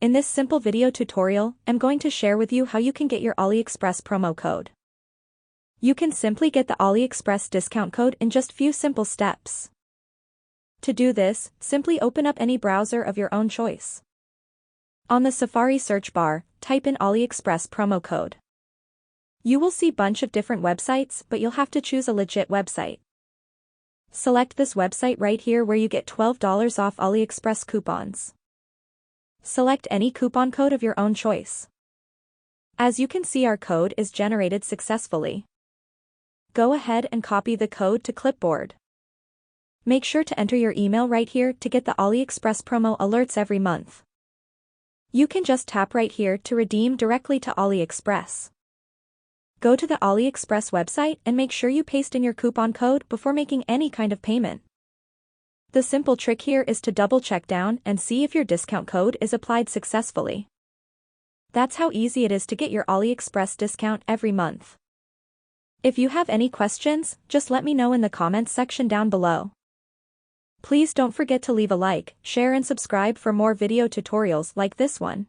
In this simple video tutorial, I'm going to share with you how you can get your AliExpress promo code. You can simply get the AliExpress discount code in just few simple steps. To do this, simply open up any browser of your own choice. On the Safari search bar, type in AliExpress promo code. You will see a bunch of different websites, but you'll have to choose a legit website. Select this website right here where you get $12 off AliExpress coupons. Select any coupon code of your own choice. As you can see, our code is generated successfully. Go ahead and copy the code to clipboard. Make sure to enter your email right here to get the AliExpress promo alerts every month. You can just tap right here to redeem directly to AliExpress. Go to the AliExpress website and make sure you paste in your coupon code before making any kind of payment. The simple trick here is to double check down and see if your discount code is applied successfully. That's how easy it is to get your AliExpress discount every month. If you have any questions, just let me know in the comments section down below. Please don't forget to leave a like, share and subscribe for more video tutorials like this one.